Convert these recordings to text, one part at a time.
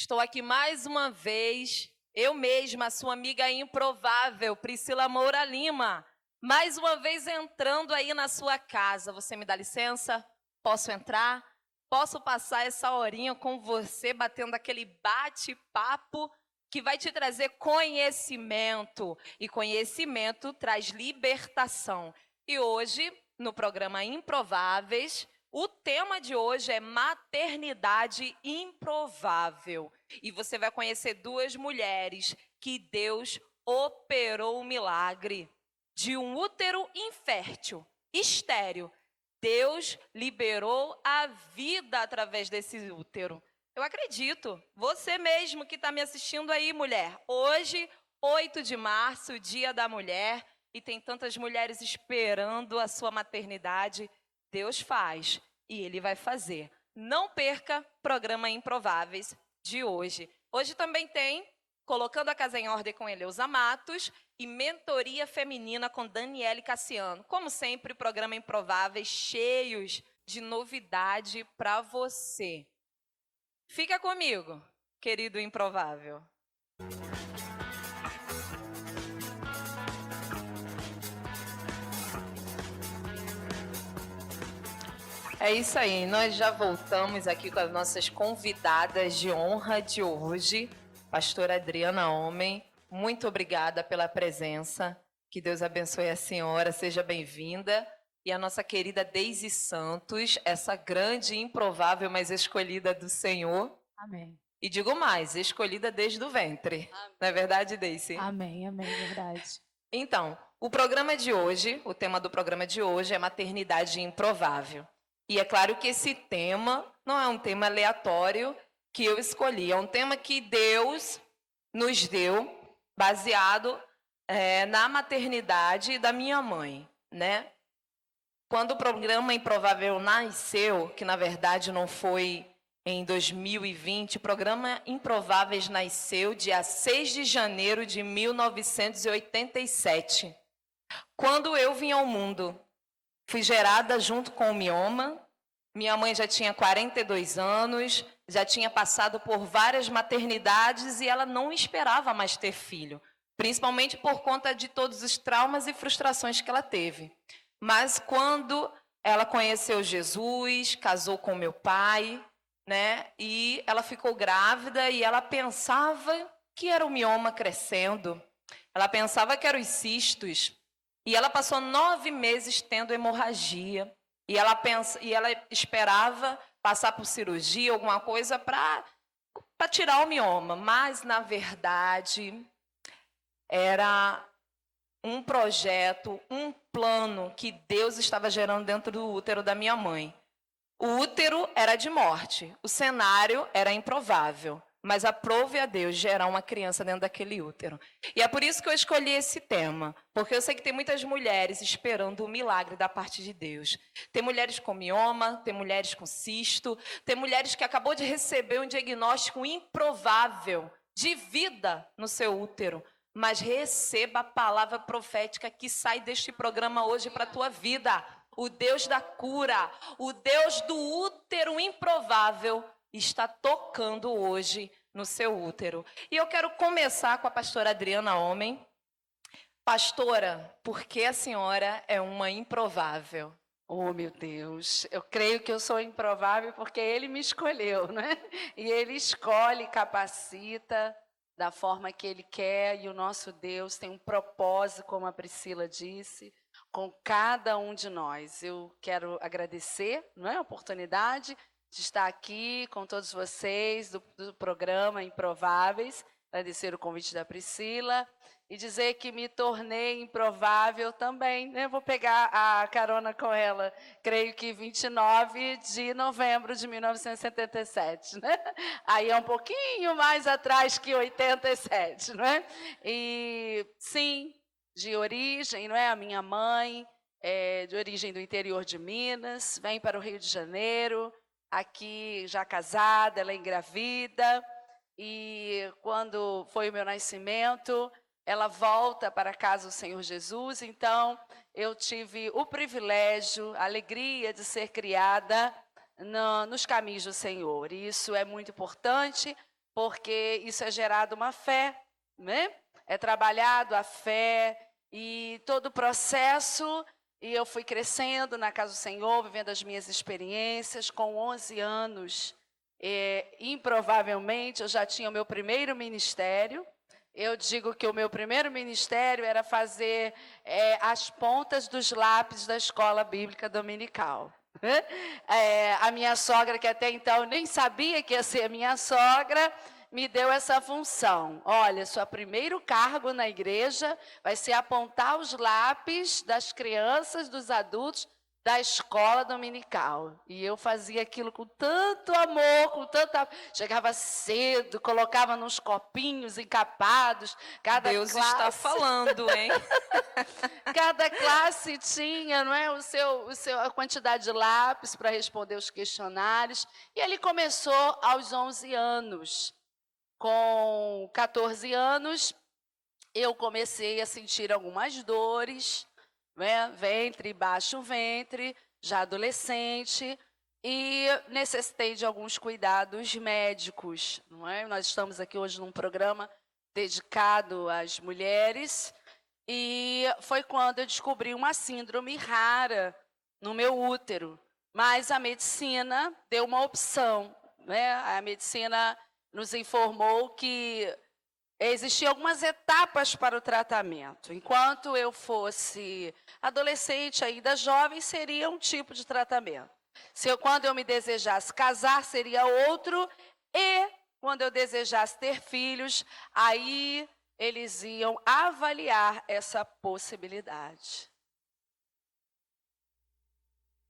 Estou aqui mais uma vez, eu mesma, sua amiga improvável, Priscila Moura Lima, mais uma vez entrando aí na sua casa. Você me dá licença? Posso entrar? Posso passar essa horinha com você, batendo aquele bate-papo que vai te trazer conhecimento, e conhecimento traz libertação. E hoje, no programa Improváveis, o tema de hoje é maternidade improvável. E você vai conhecer duas mulheres que Deus operou o milagre de um útero infértil, estéril. Deus liberou a vida através desse útero. Eu acredito. Você mesmo que está me assistindo aí, mulher. Hoje, 8 de março, Dia da Mulher, e tem tantas mulheres esperando a sua maternidade. Deus faz e Ele vai fazer. Não perca o programa Improváveis de hoje. Hoje também tem Colocando a Casa em Ordem com Eleusa Matos e Mentoria Feminina com Daniele Cassiano. Como sempre, o programa Improváveis cheios de novidade para você. Fica comigo, querido improvável. É isso aí, nós já voltamos aqui com as nossas convidadas de honra de hoje. Pastora Adriana Homem, muito obrigada pela presença. Que Deus abençoe a senhora, seja bem-vinda. E a nossa querida Deise Santos, essa grande, improvável, mas escolhida do Senhor. Amém. E digo mais, escolhida desde o ventre. Amém. Não é verdade, Deise? Amém, amém, verdade. Então, o programa de hoje, o tema do programa de hoje é maternidade improvável. E é claro que esse tema não é um tema aleatório que eu escolhi, é um tema que Deus nos deu baseado na maternidade da minha mãe, né? Quando o programa Improvável nasceu, que na verdade não foi em 2020, o programa Improváveis nasceu dia 6 de janeiro de 1987, quando eu vim ao mundo. Fui gerada junto com o mioma. Minha mãe já tinha 42 anos, já tinha passado por várias maternidades e ela não esperava mais ter filho, principalmente por conta de todos os traumas e frustrações que ela teve. Mas quando ela conheceu Jesus, casou com meu pai, né? E ela ficou grávida e ela pensava que era o mioma crescendo, ela pensava que eram os cistos. E ela passou 9 meses tendo hemorragia. E ela esperava passar por cirurgia, alguma coisa, para tirar o mioma. Mas, na verdade, era um projeto, um plano que Deus estava gerando dentro do útero da minha mãe. O útero era de morte, o cenário era improvável. Mas aprove a Deus gerar uma criança dentro daquele útero. E é por isso que eu escolhi esse tema, porque eu sei que tem muitas mulheres esperando o milagre da parte de Deus. Tem mulheres com mioma, tem mulheres com cisto, tem mulheres que acabou de receber um diagnóstico improvável de vida no seu útero. Mas receba a palavra profética que sai deste programa hoje para a tua vida. O Deus da cura, o Deus do útero improvável, está tocando hoje no seu útero. E eu quero começar com a pastora Adriana Homem. Pastora, por que a senhora é uma improvável? Oh, meu Deus, eu creio que eu sou improvável porque Ele me escolheu, né? E Ele escolhe, capacita da forma que Ele quer, e o nosso Deus tem um propósito, como a Priscila disse, com cada um de nós. Eu quero agradecer, não é, a oportunidade de estar aqui com todos vocês do programa Improváveis, agradecer o convite da Priscila e dizer que me tornei improvável também, né? Vou pegar a carona com ela, creio que 29 de novembro de 1977, né? Aí é um pouquinho mais atrás que 87, não é? E sim, de origem, não é? A minha mãe é de origem do interior de Minas, vem para o Rio de Janeiro, aqui já casada, ela é engravida, e quando foi o meu nascimento, ela volta para a casa do Senhor Jesus. Então, eu tive o privilégio, a alegria de ser criada nos caminhos do Senhor. E isso é muito importante, porque isso é gerado uma fé, né? É trabalhado a fé e todo o processo, e eu fui crescendo na casa do Senhor, vivendo as minhas experiências. Com 11 anos, improvavelmente, eu já tinha o meu primeiro ministério. Eu digo que o meu primeiro ministério era fazer as pontas dos lápis da escola bíblica dominical. A minha sogra, que até então nem sabia que ia ser a minha sogra, me deu essa função. Olha, seu primeiro cargo na igreja vai ser apontar os lápis das crianças, dos adultos, da escola dominical. E eu fazia aquilo com tanto amor, chegava cedo, colocava nos copinhos encapados. Cada Deus classe, está falando, hein? cada classe tinha, não é, a quantidade de lápis para responder os questionários. E ele começou aos 11 anos. Com 14 anos, eu comecei a sentir algumas dores, né? Ventre, baixo ventre, já adolescente, e necessitei de alguns cuidados médicos, não é? Nós estamos aqui hoje num programa dedicado às mulheres, e foi quando eu descobri uma síndrome rara no meu útero. Mas a medicina deu uma opção, né? A medicina nos informou que existiam algumas etapas para o tratamento. Enquanto eu fosse adolescente, ainda jovem, seria um tipo de tratamento. Quando eu me desejasse casar, seria outro. E quando eu desejasse ter filhos, aí eles iam avaliar essa possibilidade.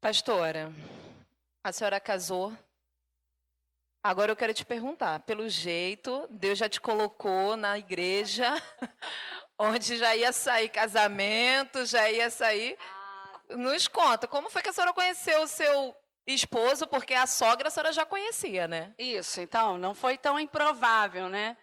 Pastora, a senhora casou. Agora eu quero te perguntar, pelo jeito, Deus já te colocou na igreja, onde já ia sair casamento, já ia sair. Nos conta, como foi que a senhora conheceu o seu esposo? Porque a sogra a senhora já conhecia, né? Isso, então, não foi tão improvável, né?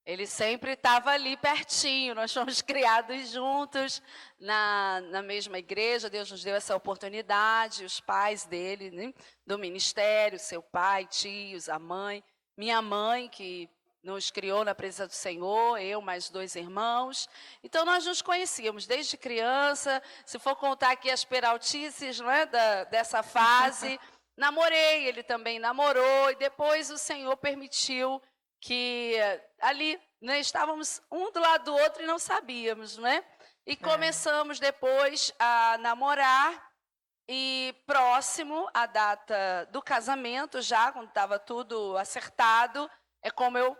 Ele sempre estava ali pertinho, nós fomos criados juntos na mesma igreja. Deus nos deu essa oportunidade, os pais dele, né, do ministério, seu pai, tios, a mãe, minha mãe, que nos criou na presença do Senhor, eu mais 2 irmãos. Então nós nos conhecíamos desde criança. Se for contar aqui as peraltices, não é, dessa fase, namorei, ele também namorou, e depois o Senhor permitiu que ali, né, estávamos um do lado do outro e não sabíamos, né? E começamos depois a namorar, e próximo à data do casamento, já quando estava tudo acertado, é como eu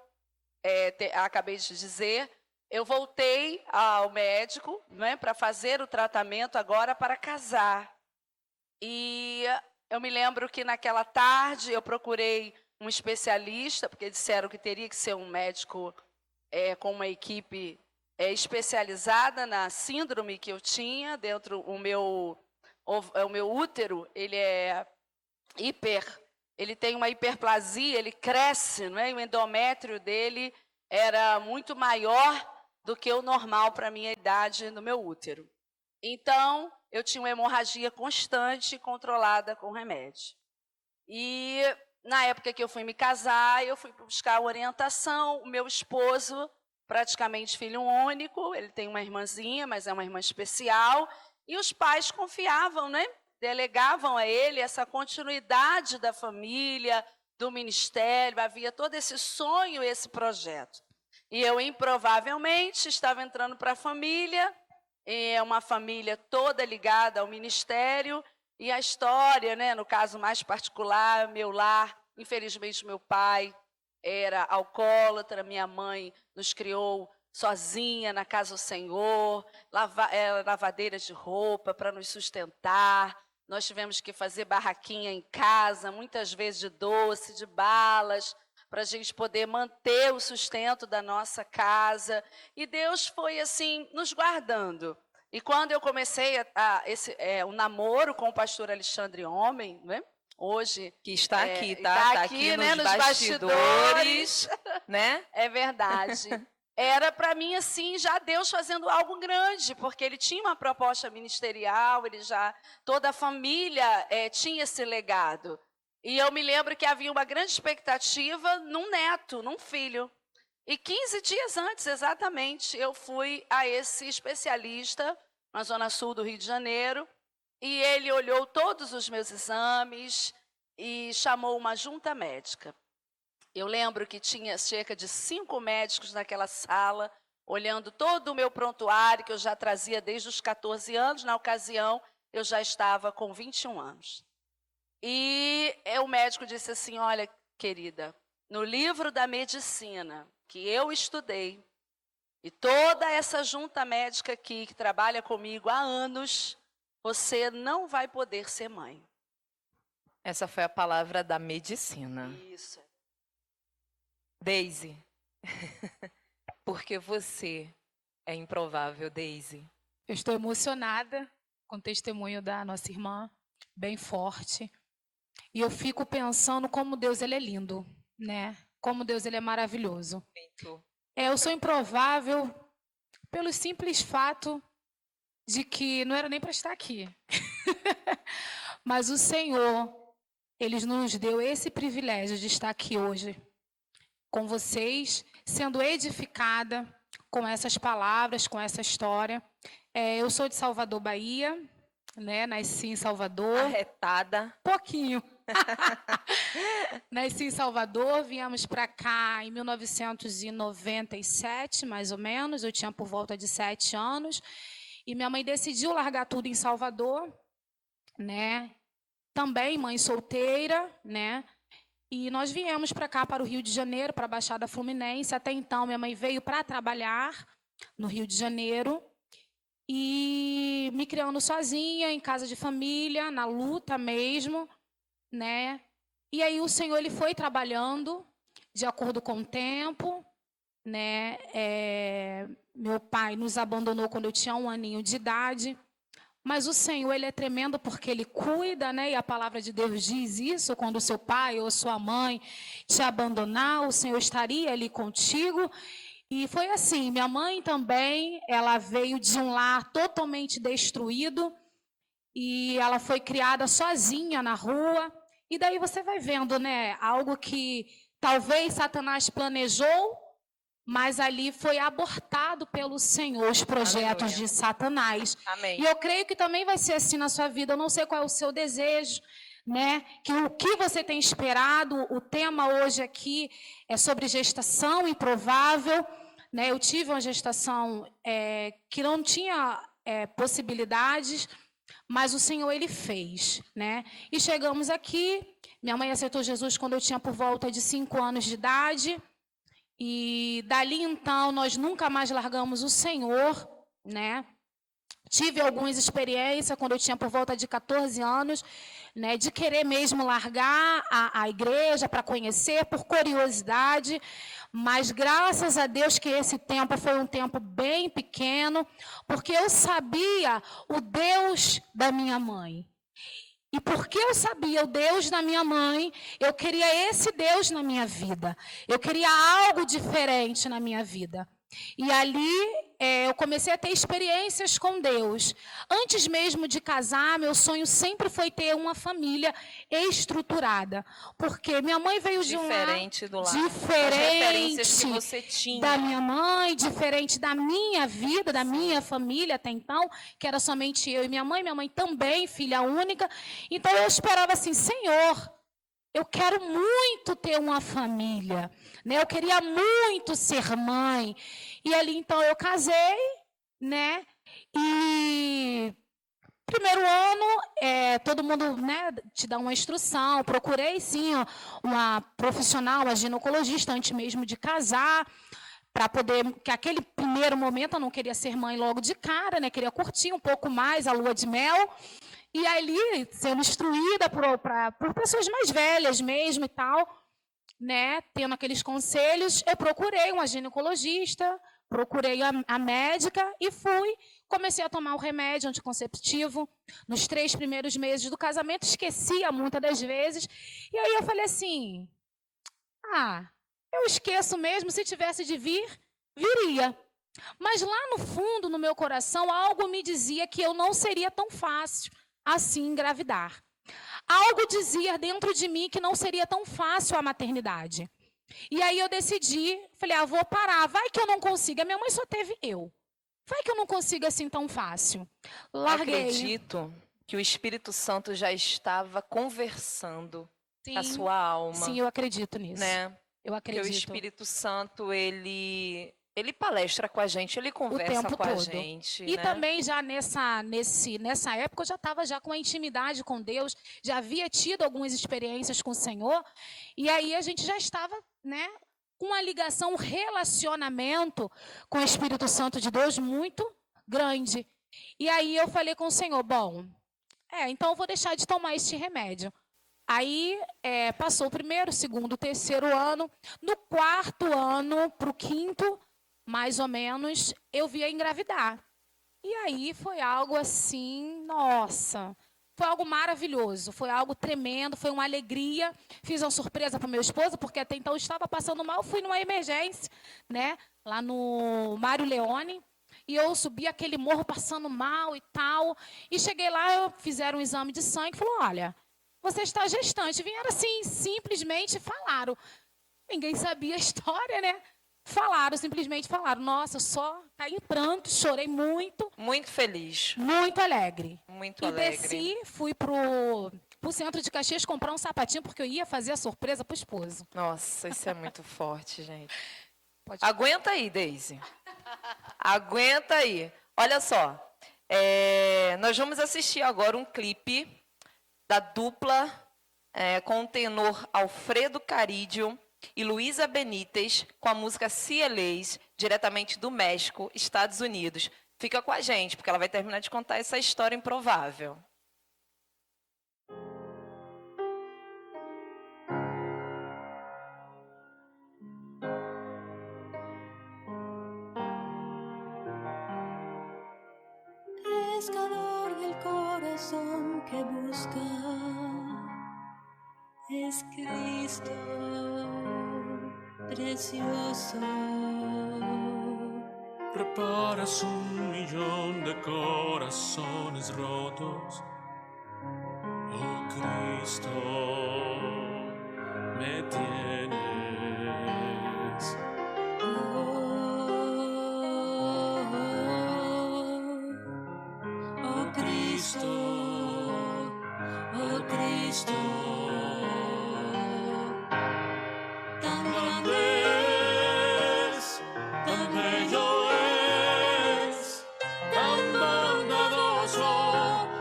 acabei de dizer, eu voltei ao médico, né, para fazer o tratamento agora para casar. E eu me lembro que naquela tarde eu procurei um especialista, porque disseram que teria que ser um médico com uma equipe especializada na síndrome que eu tinha dentro. O meu útero, ele ele tem uma hiperplasia, ele cresce, não é? E o endométrio dele era muito maior do que o normal para a minha idade no meu útero. Então, eu tinha uma hemorragia constante, controlada com remédio. E na época que eu fui me casar, eu fui buscar orientação. O meu esposo, praticamente filho único, ele tem uma irmãzinha, mas é uma irmã especial. E os pais confiavam, né? Delegavam a ele essa continuidade da família, do ministério. Havia todo esse sonho, esse projeto. E eu, improvavelmente, estava entrando para a família, uma família toda ligada ao ministério. E a história, né, no caso mais particular, meu lar, infelizmente meu pai era alcoólatra, minha mãe nos criou sozinha na casa do Senhor, lavadeiras de roupa para nos sustentar. Nós tivemos que fazer barraquinha em casa, muitas vezes de doce, de balas, para a gente poder manter o sustento da nossa casa. E Deus foi assim, nos guardando. E quando eu comecei o namoro com o pastor Alexandre Homem, né? Hoje que está aqui, tá aqui, né, nos bastidores, né? É verdade. Era para mim assim, já Deus fazendo algo grande, porque ele tinha uma proposta ministerial, toda a família tinha esse legado. E eu me lembro que havia uma grande expectativa num neto, num filho. E 15 dias antes, exatamente, eu fui a esse especialista na Zona Sul do Rio de Janeiro, e ele olhou todos os meus exames e chamou uma junta médica. Eu lembro que tinha cerca de 5 médicos naquela sala, olhando todo o meu prontuário, que eu já trazia desde os 14 anos. Na ocasião, eu já estava com 21 anos. E o médico disse assim: olha, querida, no livro da medicina que eu estudei, e toda essa junta médica aqui, que trabalha comigo há anos, você não vai poder ser mãe. Essa foi a palavra da medicina. Isso. Deise, porque você é improvável, Deise. Eu estou emocionada com o testemunho da nossa irmã, bem forte. E eu fico pensando como Deus ele é lindo, né? Como Deus ele é maravilhoso. Eu sou improvável pelo simples fato de que não era nem para estar aqui. Mas o Senhor, ele nos deu esse privilégio de estar aqui hoje com vocês, sendo edificada com essas palavras, com essa história. Eu sou de Salvador, Bahia, né? Nasci em Salvador. Arretada. Pouquinho. Nasci em Salvador, viemos para cá em 1997, mais ou menos. Eu tinha por volta de 7 anos. E minha mãe decidiu largar tudo em Salvador, né? Também mãe solteira, né? E nós viemos para cá, para o Rio de Janeiro, para a Baixada Fluminense. Até então, minha mãe veio para trabalhar no Rio de Janeiro. E me criando sozinha, em casa de família, na luta mesmo, né? E aí o Senhor ele foi trabalhando de acordo com o tempo, né? Meu pai nos abandonou quando eu tinha 1 aninho de idade. Mas o Senhor, ele é tremendo porque ele cuida, né? E a palavra de Deus diz isso: quando o seu pai ou sua mãe te abandonar, o Senhor estaria ali contigo. E foi assim, minha mãe também, ela veio de um lar totalmente destruído e ela foi criada sozinha na rua. E daí você vai vendo, né? Algo que talvez Satanás planejou, mas ali foi abortado pelo Senhor, os projetos Aleluia. de Satanás. Amém. E eu creio que também vai ser assim na sua vida. Eu não sei qual é o seu desejo, né? Que o que você tem esperado. O tema hoje aqui é sobre gestação improvável, né? Eu tive uma gestação que não tinha possibilidades, mas o Senhor ele fez, né? E chegamos aqui. Minha mãe aceitou Jesus quando eu tinha por volta de 5 anos de idade. E dali então nós nunca mais largamos o Senhor, né? Tive algumas experiências quando eu tinha por volta de 14 anos, né, de querer mesmo largar a igreja para conhecer, por curiosidade, mas graças a Deus que esse tempo foi um tempo bem pequeno, porque eu sabia o Deus da minha mãe. E porque eu sabia o Deus da minha mãe, eu queria esse Deus na minha vida. Eu queria algo diferente na minha vida. E ali eu comecei a ter experiências com Deus. Antes mesmo de casar, meu sonho sempre foi ter uma família estruturada. Porque minha mãe veio de um lar Diferente do lar. diferente As referências que você tinha. da minha mãe, diferente da minha vida, da minha família até então, que era somente eu e minha mãe também, filha única. Então eu esperava assim, Senhor, eu quero muito ter uma família, né? Eu queria muito ser mãe. E ali, então, eu casei, né? E primeiro ano, todo mundo, né, te dá uma instrução. Procurei, sim, uma profissional, uma ginecologista, antes mesmo de casar, para poder, que aquele primeiro momento eu não queria ser mãe logo de cara, né? Queria curtir um pouco mais a lua de mel. E ali, sendo instruída por pessoas mais velhas mesmo e tal, né, tendo aqueles conselhos, eu procurei uma ginecologista, procurei a médica e comecei a tomar o remédio anticonceptivo. Nos 3 primeiros meses do casamento, esquecia muitas das vezes. E aí eu falei assim, eu esqueço mesmo, se tivesse de vir, viria. Mas lá no fundo, no meu coração, algo me dizia que eu não seria tão fácil assim engravidar. Algo dizia dentro de mim que não seria tão fácil a maternidade. E aí eu decidi, falei, vou parar, vai que eu não consiga. Minha mãe só teve eu. Vai que eu não consigo assim tão fácil. Larguei. Acredito que o Espírito Santo já estava conversando com a Sim, sua alma, sim, eu acredito nisso. né? Eu Porque o acredito. Espírito Santo, ele palestra com a gente, ele conversa tempo com a todo. gente, E né? também já nessa época eu já estava já com a intimidade com Deus, já havia tido algumas experiências com o Senhor, e aí a gente já estava, né, com uma ligação, um relacionamento com o Espírito Santo de Deus muito grande. E aí eu falei com o Senhor, bom, então eu vou deixar de tomar este remédio. Aí passou o primeiro, segundo, terceiro ano. No quarto ano, para o quinto, mais ou menos, eu via engravidar. E aí foi algo assim, nossa, foi algo maravilhoso, foi algo tremendo, foi uma alegria. Fiz uma surpresa para o meu esposo, porque até então eu estava passando mal, fui numa emergência, né, lá no Mário Leone. E eu subi aquele morro passando mal e tal. E cheguei lá, fizeram um exame de sangue e falaram, olha, você está gestante. Vieram assim, simplesmente falaram. Ninguém sabia a história, né? Simplesmente falaram. Nossa, eu só caí em pranto, chorei muito. Muito feliz. Muito alegre. Muito e alegre. Desci, fui pro centro de Caxias comprar um sapatinho, porque eu ia fazer a surpresa pro esposo. Nossa, isso é muito forte, gente. Pode... Aguenta aí, Deise. Aguenta aí. Olha só, nós vamos assistir agora um clipe da dupla com o tenor Alfredo Carídio e Luísa Benítez, com a música Cielês, diretamente do México, Estados Unidos. Fica com a gente, porque ela vai terminar de contar essa história improvável. Pescador del corazón que busca es Cristo precioso. Reparas 1,000,000 de corazones rotos. Oh Cristo, me tienes. Oh Cristo, oh Cristo. Tan grande Es, tan bello es, tan bondadoso,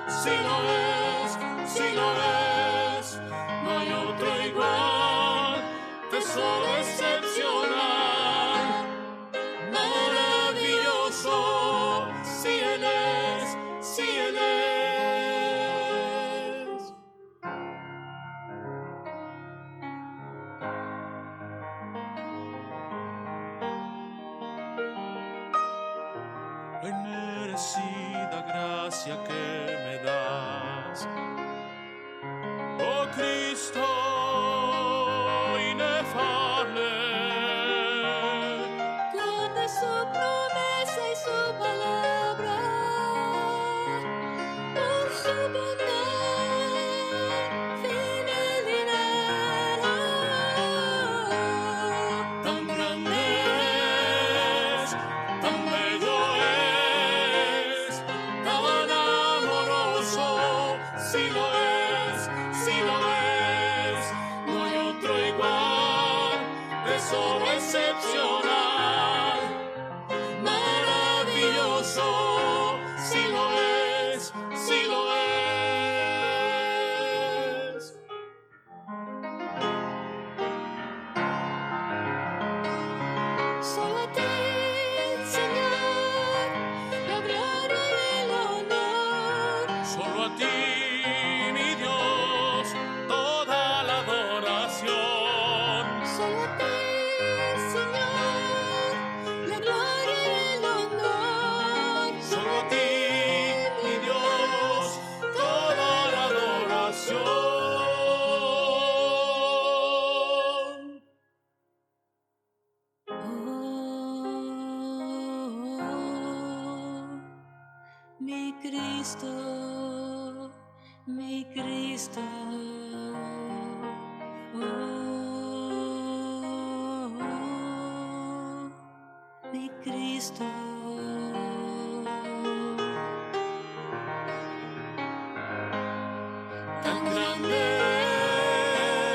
si lo es, si lo es, no hay otro igual, tesoro excepcional, maravilloso, si Él es, si Él es. La inmerecida gracia que me das, oh Cristo inefable. Grande su promesa y su palabra, por su bondad, fidelidad. Tan grande es, tan bello es, tan amoroso, si lo es, si lo es, no hay otro igual, tesoro excepcional, maravilloso, si lo es, si lo es. Solo a ti, Señor, la gloria y el honor. Solo a ti, mi Dios, toda la adoración. Solo a ti, Señor, la gloria y el honor. Solo a ti, mi Dios, toda la adoración. Oh, mi Cristo mi Cristo. Mi Cristo. Tan grande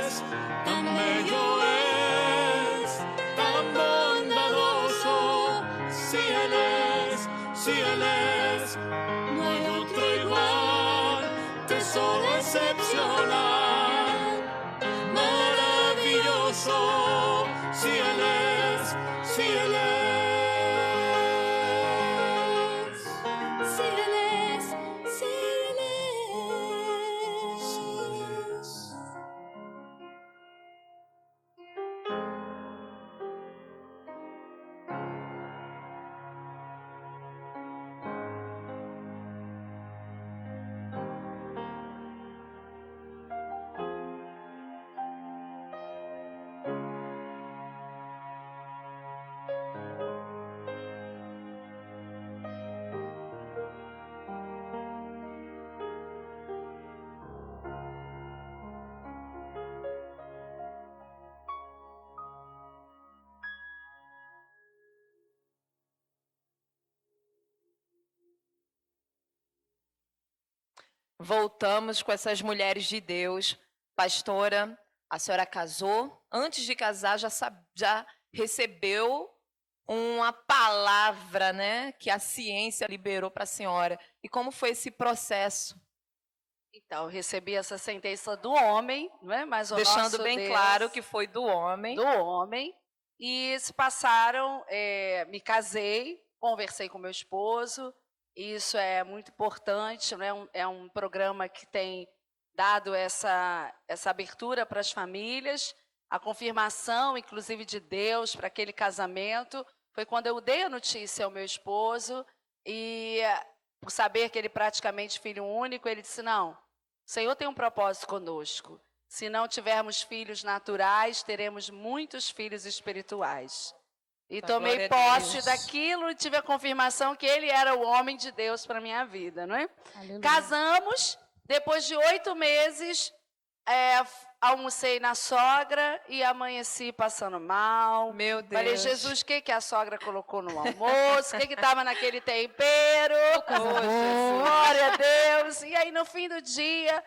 es, tan bello es, tan bondadoso. Si Él es, no hay otro igual, tesoro excepcional, maravilloso. Si Él es, si Él es. Si Él es, si Él es. Voltamos com essas mulheres de Deus. Pastora, a senhora casou. Antes de casar, já recebeu uma palavra, né, que a ciência liberou para a senhora. E como foi esse processo? Então, eu recebi essa sentença do homem, não é? Mas o Deixando nosso bem Deus, claro que foi do homem. do homem. E se passaram, me casei, conversei com meu esposo. Isso é muito importante, né? É um programa que tem dado essa abertura para as famílias. A confirmação, inclusive, de Deus para aquele casamento foi quando eu dei a notícia ao meu esposo e, por saber que ele é praticamente filho único, ele disse, não, o Senhor tem um propósito conosco. Se não tivermos filhos naturais, teremos muitos filhos espirituais. E tomei posse daquilo e tive a confirmação que ele era o homem de Deus para a minha vida, não é? Aleluia. Casamos, depois de 8 meses, almocei na sogra e amanheci passando mal. Meu Deus. Falei, Jesus, o que a sogra colocou no almoço? O que estava naquele tempero? Glória a Deus. E aí, no fim do dia,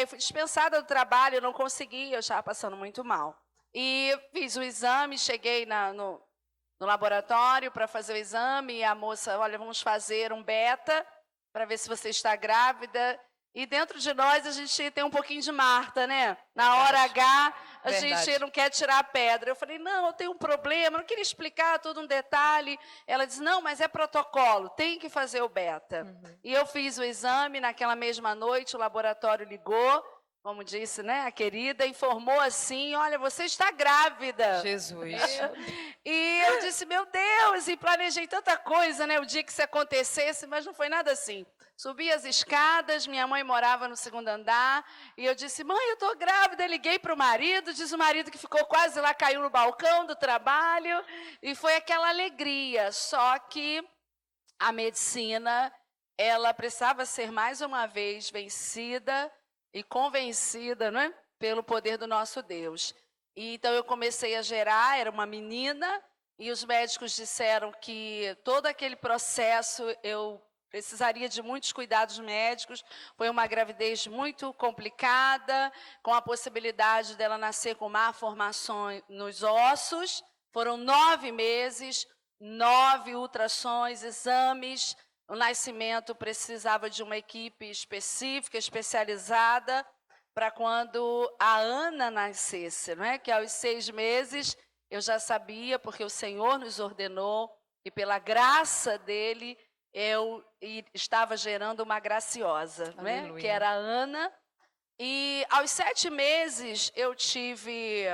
eu fui dispensada do trabalho, eu não consegui, eu estava passando muito mal. E fiz o exame, cheguei no laboratório para fazer o exame, e a moça, olha, vamos fazer um beta para ver se você está grávida. E dentro de nós a gente tem um pouquinho de Marta, né? Na hora H, a gente não quer tirar a pedra. Eu falei, não, eu tenho um problema, não queria explicar todo um detalhe. Ela disse, não, mas é protocolo, tem que fazer o beta. E eu fiz o exame, naquela mesma noite o laboratório ligou, como disse, né, a querida, informou assim, olha, você está grávida. Jesus. E eu disse, meu Deus, e planejei tanta coisa, né, o dia que isso acontecesse, mas não foi nada assim. Subi as escadas, minha mãe morava no 2º andar, e eu disse, mãe, eu estou grávida. Liguei para o marido, diz o marido que ficou quase lá, caiu no balcão do trabalho, e foi aquela alegria. Só que a medicina, ela precisava ser mais uma vez vencida e convencida, não é? Pelo poder do nosso Deus. E então eu comecei a gerar, era uma menina, e os médicos disseram que todo aquele processo eu precisaria de muitos cuidados médicos. Foi uma gravidez muito complicada, com a possibilidade dela nascer com má formação nos ossos. Foram 9 meses, 9 ultrassons, exames. O nascimento precisava de uma equipe específica, especializada, para quando a Ana nascesse, não é? Que aos 6 meses eu já sabia, porque o Senhor nos ordenou, e pela graça dele, eu estava gerando uma graciosa, né? Que era a Ana. E aos 7 meses eu tive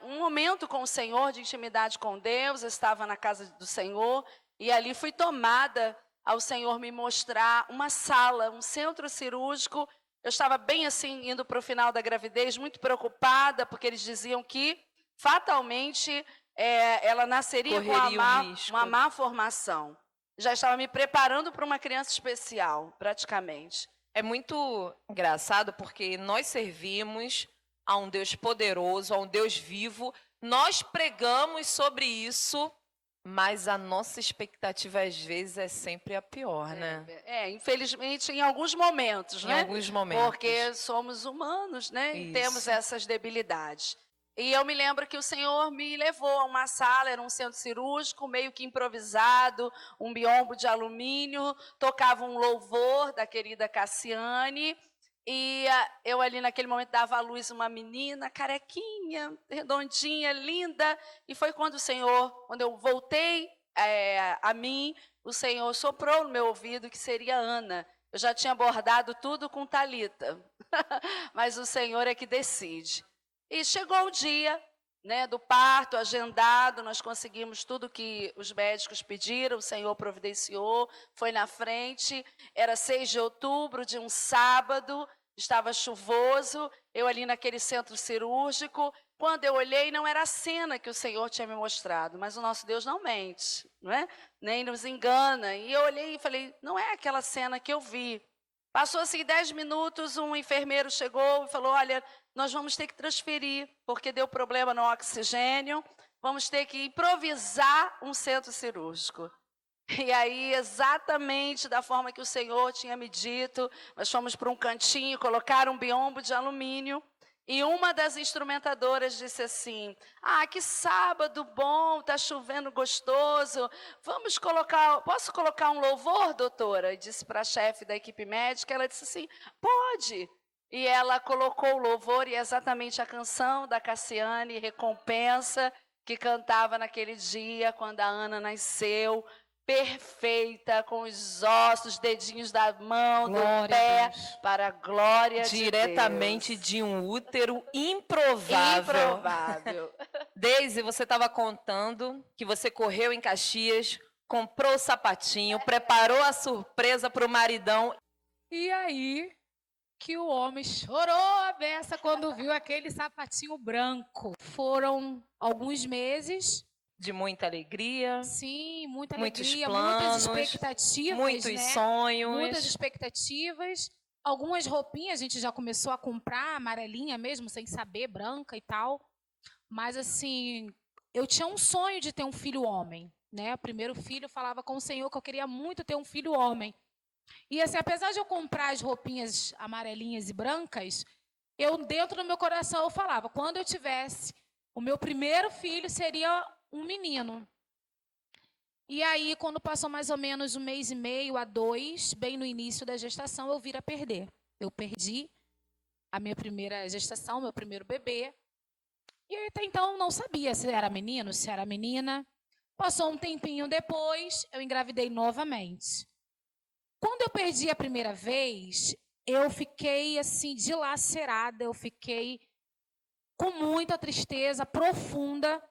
um momento com o Senhor, de intimidade com Deus. Eu estava na casa do Senhor e ali fui tomada ao Senhor me mostrar uma sala, um centro cirúrgico. Eu estava bem assim, indo para o final da gravidez, muito preocupada, porque eles diziam que fatalmente ela nasceria com uma má formação. Já estava me preparando para uma criança especial, praticamente. É muito engraçado porque nós servimos a um Deus poderoso, a um Deus vivo. Nós pregamos sobre isso, mas a nossa expectativa às vezes é sempre a pior, né? Infelizmente, em alguns momentos, Em né? alguns momentos. Porque somos humanos, né? E Isso. temos essas debilidades. E eu me lembro que o Senhor me levou a uma sala, era um centro cirúrgico, meio que improvisado, um biombo de alumínio, tocava um louvor da querida Cassiane, e eu ali naquele momento dava à luz uma menina, carequinha, redondinha, linda, e foi quando o Senhor, quando eu voltei a mim, o Senhor soprou no meu ouvido que seria Ana. Eu já tinha bordado tudo com Talita, mas o Senhor é que decide. E chegou o dia, né, do parto agendado, nós conseguimos tudo que os médicos pediram, o Senhor providenciou, foi na frente, era 6 de outubro, de um sábado, estava chuvoso, eu ali naquele centro cirúrgico, quando eu olhei, não era a cena que o Senhor tinha me mostrado, mas o nosso Deus não mente, não é? Nem nos engana, e eu olhei e falei, não é aquela cena que eu vi. Passou-se 10 minutos, um enfermeiro chegou e falou, olha, nós vamos ter que transferir, porque deu problema no oxigênio, vamos ter que improvisar um centro cirúrgico. E aí, exatamente da forma que o Senhor tinha me dito, nós fomos para um cantinho, colocaram um biombo de alumínio, e uma das instrumentadoras disse assim, que sábado bom, está chovendo gostoso, posso colocar um louvor, doutora? E disse para a chefe da equipe médica, ela disse assim, pode. E ela colocou o louvor e exatamente a canção da Cassiane, Recompensa, que cantava naquele dia, quando a Ana nasceu, perfeita, com os ossos, dedinhos da mão, Glória do pé, a Deus. para a glória Diretamente de Deus. de um útero improvável. Improvável. Deise, você estava contando que você correu em Caxias, comprou o sapatinho, preparou a surpresa para o maridão. E aí que o homem chorou a beça quando viu aquele sapatinho branco. Foram alguns meses. De muita alegria, Sim, muita muitos alegria, planos, muitas expectativas, muitos né? sonhos. Muitas expectativas. Algumas roupinhas a gente já começou a comprar, amarelinha mesmo, sem saber, branca e tal. Mas assim, eu tinha um sonho de ter um filho homem, né? O primeiro filho, eu falava com o Senhor que eu queria muito ter um filho homem. E assim, apesar de eu comprar as roupinhas amarelinhas e brancas, dentro do meu coração eu falava, quando eu tivesse o meu primeiro filho seria um menino. E aí, quando passou mais ou menos 1 mês e meio a 2, bem no início da gestação, eu vim a perder. Eu perdi a minha primeira gestação, meu primeiro bebê. E até então não sabia se era menino, se era menina. Passou um tempinho depois, eu engravidei novamente. Quando eu perdi a primeira vez, eu fiquei assim dilacerada, eu fiquei com muita tristeza profunda.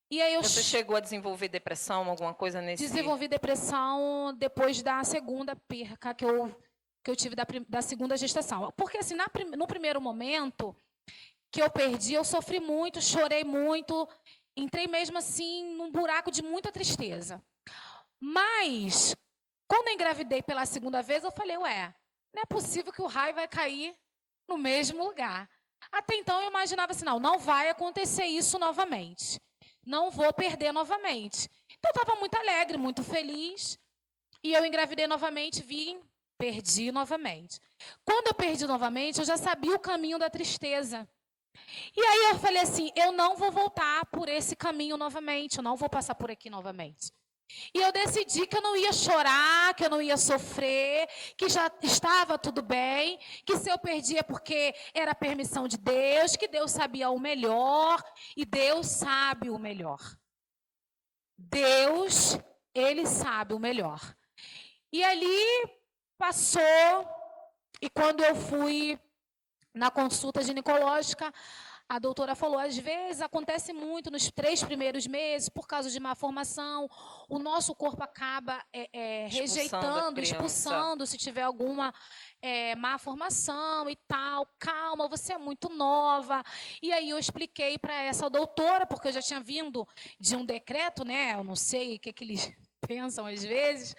E aí Você chegou a desenvolver depressão, alguma coisa nesse... Desenvolvi depressão depois da segunda perca que eu tive da segunda gestação. Porque assim, no primeiro momento que eu perdi, eu sofri muito, chorei muito, entrei mesmo assim num buraco de muita tristeza. Mas, quando eu engravidei pela segunda vez, eu falei, não é possível que o raio vai cair no mesmo lugar. Até então eu imaginava assim, não vai acontecer isso novamente. Não vou perder novamente. Então, eu estava muito alegre, muito feliz. E eu engravidei novamente, perdi novamente. Quando eu perdi novamente, eu já sabia o caminho da tristeza. E aí eu falei assim, eu não vou voltar por esse caminho novamente, eu não vou passar por aqui novamente. E eu decidi que eu não ia chorar, que eu não ia sofrer, que já estava tudo bem, que se eu perdia porque era permissão de Deus, que Deus sabia o melhor, e Deus sabe o melhor. Deus, Ele sabe o melhor. E ali passou, e quando eu fui na consulta ginecológica, a doutora falou, às vezes acontece muito nos 3 primeiros meses, por causa de má formação, o nosso corpo acaba rejeitando, expulsando, se tiver alguma má formação e tal. Calma, você é muito nova. E aí eu expliquei para essa doutora, porque eu já tinha vindo de um decreto, né? Eu não sei o que eles pensam às vezes,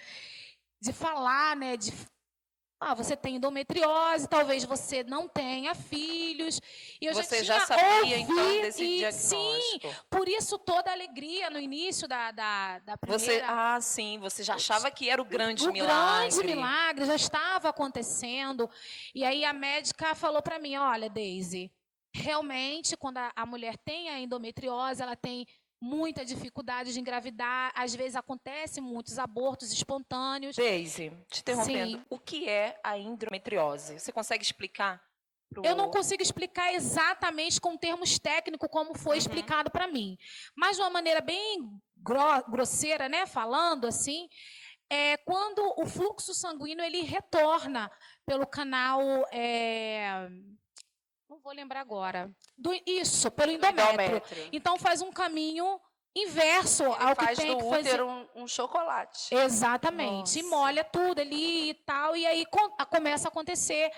de falar, né? De você tem endometriose, talvez você não tenha filhos. E eu Você já já tinha sabia, então, ouvido, desse sim, diagnóstico? por isso toda a alegria no início da Você, primeira... sim, você já achava que era o grande O milagre. grande milagre já estava acontecendo. E aí a médica falou para mim, olha, Deise, realmente quando a mulher tem a endometriose, ela tem muita dificuldade de engravidar, às vezes acontecem muitos abortos espontâneos. Deise, te interrompendo, Sim. o que é a endometriose? Você consegue explicar? Eu não consigo explicar exatamente com termos técnicos como foi explicado para mim, mas de uma maneira bem grosseira, né, falando assim, é quando o fluxo sanguíneo ele retorna pelo canal, não vou lembrar agora, pelo endométrio. Então faz um caminho inverso ao que Faz tem do que fazer. útero um chocolate. Exatamente. E Nossa. molha tudo ali e tal, e aí começa a acontecer.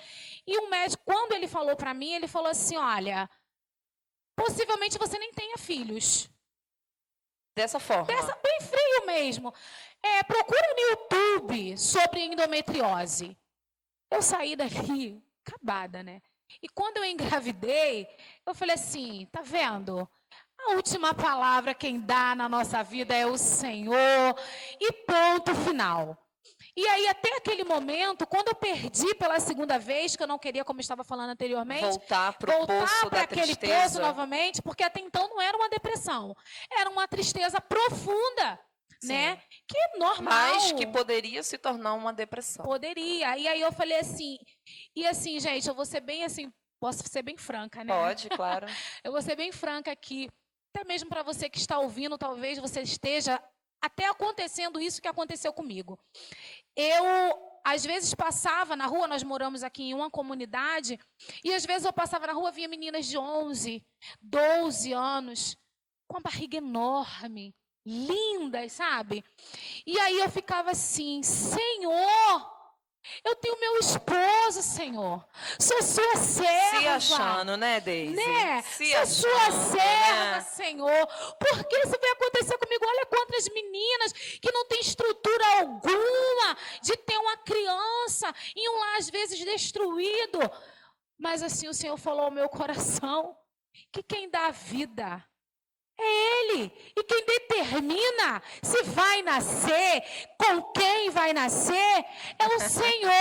E o médico, quando ele falou para mim, ele falou assim, olha, possivelmente você nem tenha filhos. Dessa forma. Bem frio mesmo. Procura no YouTube sobre endometriose. Eu saí dali acabada, né? E quando eu engravidei, eu falei assim, tá vendo? A última palavra quem dá na nossa vida é o Senhor. E ponto final. E aí, até aquele momento, quando eu perdi pela segunda vez, que eu não queria, como eu estava falando anteriormente, Voltar para o poço da aquele tristeza. poço novamente, porque até então não era uma depressão, era uma tristeza profunda, Sim. né? Que é normal. Mas que poderia se tornar uma depressão. Poderia. E aí eu falei assim, gente, eu vou ser bem assim, posso ser bem franca, né? Pode, claro. Eu vou ser bem franca aqui, até mesmo para você que está ouvindo, talvez você esteja até acontecendo isso que aconteceu comigo. Eu, às vezes, passava na rua, nós moramos aqui em uma comunidade, e às vezes eu passava na rua, via meninas de 11, 12 anos, com a barriga enorme, lindas, sabe? E aí eu ficava assim, Senhor, eu tenho meu esposo, Senhor, sou sua serva. Se achando, né, Deise? Né? Se Sou achando, sua serva, né? Senhor. Por que isso vai acontecer comigo? Olha quantas meninas que não têm estrutura alguma de ter uma criança em um lar, às vezes, destruído. Mas assim o Senhor falou ao meu coração que quem dá a vida é Ele. E quem determina se vai nascer, com quem vai nascer, é o Senhor.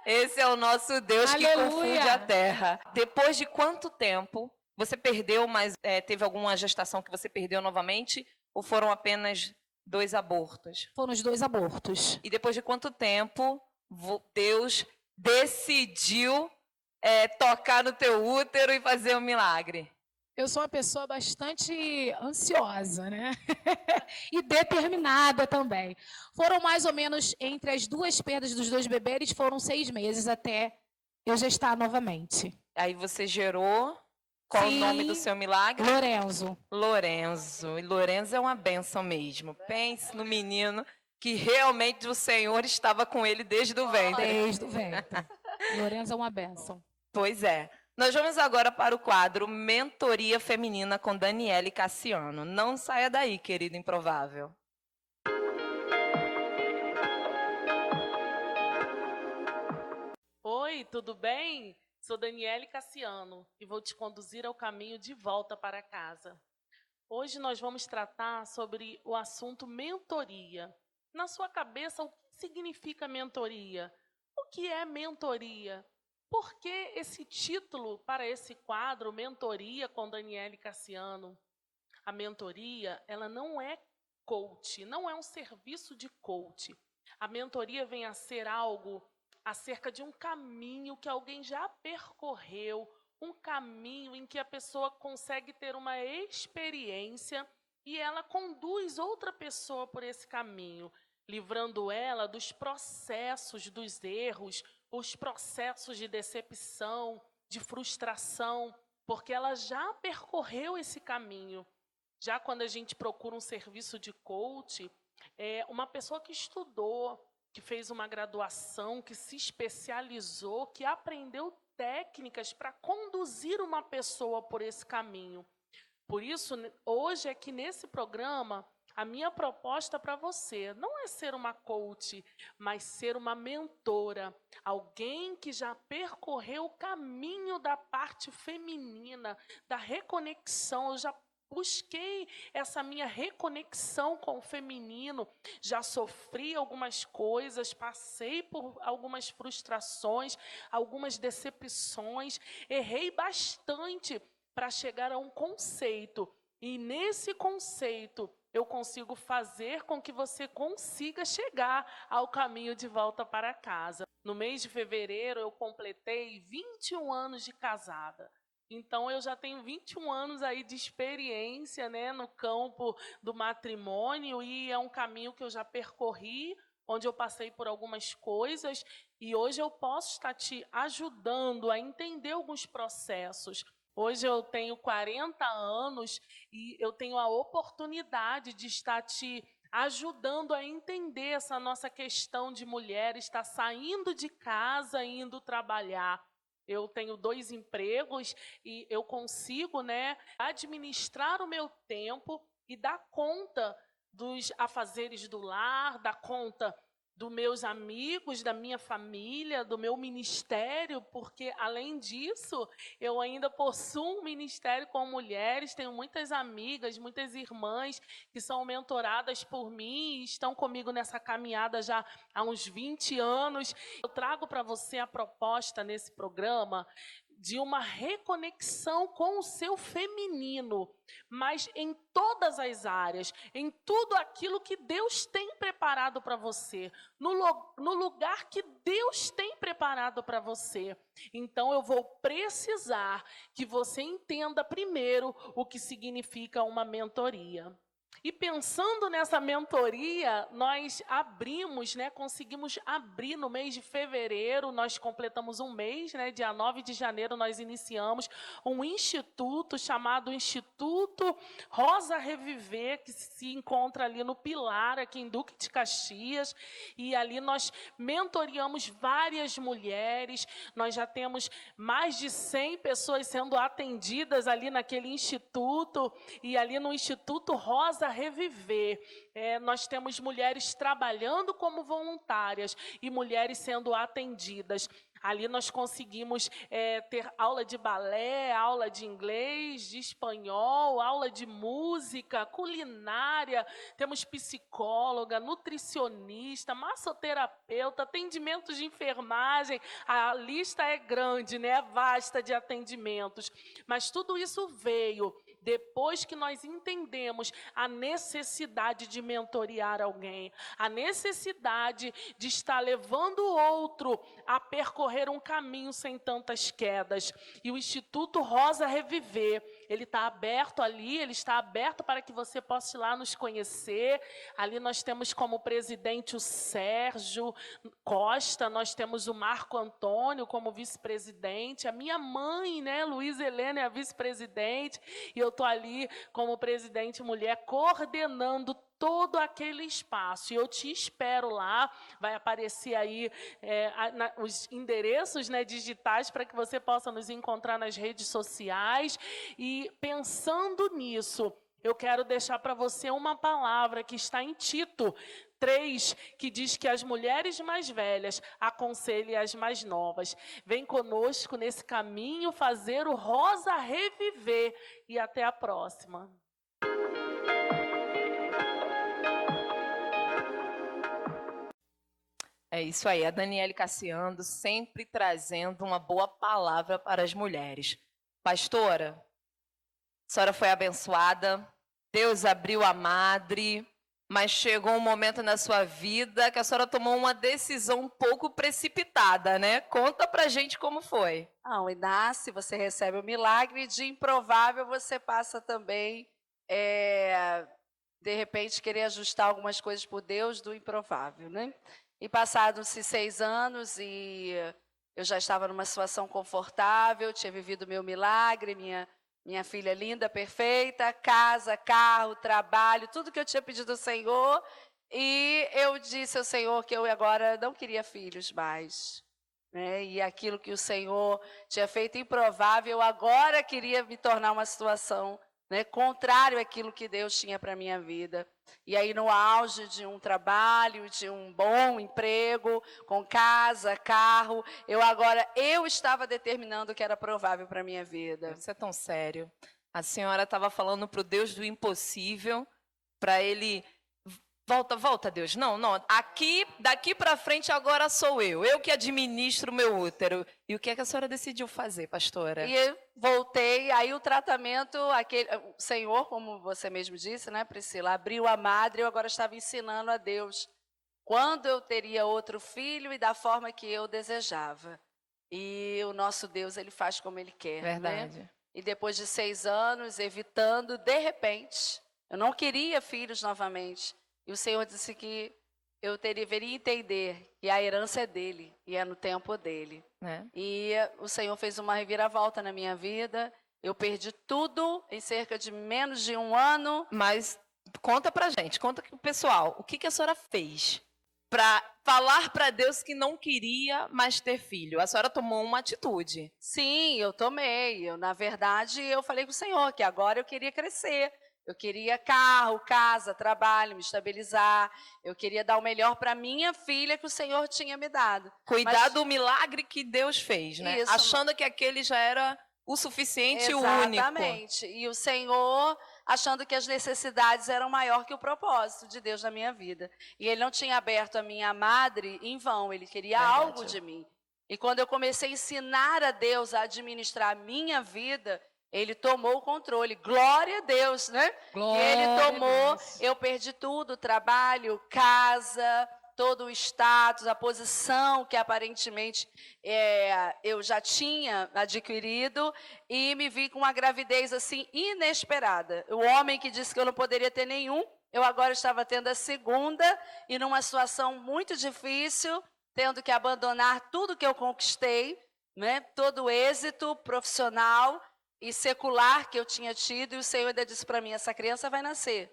Esse é o nosso Deus que Aleluia. confunde a terra. Depois de quanto tempo você perdeu, mas teve alguma gestação que você perdeu novamente? Ou foram apenas 2 abortos? Foram os 2 abortos. E depois de quanto tempo Deus decidiu tocar no teu útero e fazer um milagre? Eu sou uma pessoa bastante ansiosa, né? E determinada também. Foram mais ou menos, entre as 2 perdas dos 2 bebês, foram 6 meses até eu gestar novamente. Aí você gerou. Qual Sim. o nome do seu milagre? Lorenzo. Lorenzo. E Lorenzo é uma bênção mesmo. Pense no menino que realmente o Senhor estava com ele desde o ventre. Desde o ventre. Lorenzo é uma bênção. Pois é. Nós vamos agora para o quadro Mentoria Feminina com Daniele Cassiano. Não saia daí, querido improvável. Oi, tudo bem? Sou Daniele Cassiano e vou te conduzir ao caminho de volta para casa. Hoje nós vamos tratar sobre o assunto mentoria. Na sua cabeça, o que significa mentoria? O que é mentoria? Por que esse título para esse quadro, Mentoria com Daniele Cassiano? A mentoria, ela não é coach, não é um serviço de coach. A mentoria vem a ser algo acerca de um caminho que alguém já percorreu, um caminho em que a pessoa consegue ter uma experiência e ela conduz outra pessoa por esse caminho, livrando ela dos processos, dos erros, os processos de decepção, de frustração, porque ela já percorreu esse caminho. Já quando a gente procura um serviço de coach, é uma pessoa que estudou, que fez uma graduação, que se especializou, que aprendeu técnicas para conduzir uma pessoa por esse caminho. Por isso, hoje aqui nesse programa, A minha proposta para você não é ser uma coach, mas ser uma mentora, alguém que já percorreu o caminho da parte feminina, da reconexão. Eu já busquei essa minha reconexão com o feminino, já sofri algumas coisas, passei por algumas frustrações, algumas decepções, errei bastante para chegar a um conceito. E nesse conceito, eu consigo fazer com que você consiga chegar ao caminho de volta para casa. No mês de fevereiro, eu completei 21 anos de casada. Então, eu já tenho 21 anos aí de experiência, né, no campo do matrimônio, e é um caminho que eu já percorri, onde eu passei por algumas coisas, e hoje eu posso estar te ajudando a entender alguns processos. Hoje eu tenho 40 anos e eu tenho a oportunidade de estar te ajudando a entender essa nossa questão de mulher, estar saindo de casa e indo trabalhar. Eu tenho 2 empregos e eu consigo, né, administrar o meu tempo e dar conta dos afazeres do lar, dar conta dos meus amigos, da minha família, do meu ministério, porque, além disso, eu ainda possuo um ministério com mulheres, tenho muitas amigas, muitas irmãs que são mentoradas por mim e estão comigo nessa caminhada já há uns 20 anos. Eu trago para você a proposta nesse programa de uma reconexão com o seu feminino, mas em todas as áreas, em tudo aquilo que Deus tem preparado para você, no lugar que Deus tem preparado para você. Então, eu vou precisar que você entenda primeiro o que significa uma mentoria. E pensando nessa mentoria, nós abrimos, né, conseguimos abrir no mês de fevereiro, nós completamos um mês, né, dia 9 de janeiro nós iniciamos um instituto chamado Instituto Rosa Reviver, que se encontra ali no Pilar, aqui em Duque de Caxias, e ali nós mentoreamos várias mulheres, nós já temos mais de 100 pessoas sendo atendidas ali naquele instituto, e ali no Instituto Rosa Reviver, nós temos mulheres trabalhando como voluntárias e mulheres sendo atendidas. Ali nós conseguimos ter aula de balé, aula de inglês, de espanhol, aula de música, culinária, temos psicóloga, nutricionista, massoterapeuta, atendimentos de enfermagem. A lista é grande, né? É vasta de atendimentos. Mas tudo isso veio depois que nós entendemos a necessidade de mentorear alguém, a necessidade de estar levando o outro a percorrer um caminho sem tantas quedas. E o Instituto Rosa Reviver, ele está aberto ali, ele está aberto para que você possa ir lá nos conhecer. Ali nós temos como presidente o Sérgio Costa, nós temos o Marco Antônio como vice-presidente, a minha mãe, né, Luísa Helena, é a vice-presidente, e eu estou ali como presidente mulher, coordenando todo aquele espaço. E eu te espero lá, vai aparecer aí os endereços, né, digitais para que você possa nos encontrar nas redes sociais. E pensando nisso, eu quero deixar para você uma palavra que está em Tito 3, que diz que as mulheres mais velhas aconselhem as mais novas. Vem conosco nesse caminho fazer o Rosa Reviver. E até a próxima. É isso aí, a Daniele Cassiano sempre trazendo uma boa palavra para as mulheres. Pastora, a senhora foi abençoada, Deus abriu a madre, mas chegou um momento na sua vida que a senhora tomou uma decisão um pouco precipitada, né? Conta pra gente como foi. Não, e nasce, você recebe o milagre, de improvável você passa também, de repente, querer ajustar algumas coisas por Deus do improvável, né? E passados-se 6 anos e eu já estava numa situação confortável, tinha vivido meu milagre, minha filha linda, perfeita, casa, carro, trabalho, tudo que eu tinha pedido ao Senhor. E eu disse ao Senhor que eu agora não queria filhos mais, né? E aquilo que o Senhor tinha feito improvável, eu agora queria me tornar uma situação né, contrário àquilo que Deus tinha para a minha vida. E aí, no auge de um trabalho, de um bom emprego, com casa, carro, eu estava determinando o que era provável para a minha vida. Isso é tão sério. A senhora estava falando para o Deus do impossível, para ele... Volta, Deus. Não. Daqui para frente agora sou eu que administro o meu útero. E o que é que a senhora decidiu fazer, pastora? E eu voltei, aí o tratamento, o Senhor, como você mesmo disse, né, Priscila, abriu a madre, eu agora estava ensinando a Deus quando eu teria outro filho e da forma que eu desejava. E o nosso Deus, ele faz como ele quer. Verdade. Né? E depois de 6 anos, evitando, de repente, eu não queria filhos novamente. E o Senhor disse que eu deveria entender que a herança é dele e é no tempo dele. E o Senhor fez uma reviravolta na minha vida. Eu perdi tudo em cerca de menos de 1 ano. Mas conta pra gente, conta pro pessoal, o que a senhora fez para falar para Deus que não queria mais ter filho? A senhora tomou uma atitude. Sim, eu tomei. Na verdade, eu falei com o Senhor que agora eu queria crescer. Eu queria carro, casa, trabalho, me estabilizar. Eu queria dar o melhor para minha filha que o Senhor tinha me dado. Cuidar do milagre que Deus fez, né? Isso. Achando que aquele já era o suficiente e o único. Exatamente. E o Senhor achando que as necessidades eram maior que o propósito de Deus na minha vida. E Ele não tinha aberto a minha madre em vão. Ele queria algo de mim. E quando eu comecei a ensinar a Deus a administrar a minha vida, Ele tomou o controle. Glória a Deus, né? Glória Ele tomou, a Deus. eu perdi tudo, trabalho, casa, todo o status, a posição que aparentemente eu já tinha adquirido, e me vi com uma gravidez assim inesperada. O homem que disse que eu não poderia ter nenhum, eu agora estava tendo a segunda, e numa situação muito difícil, tendo que abandonar tudo que eu conquistei, né? Todo o êxito profissional e secular que eu tinha tido, e o Senhor ainda disse para mim: essa criança vai nascer,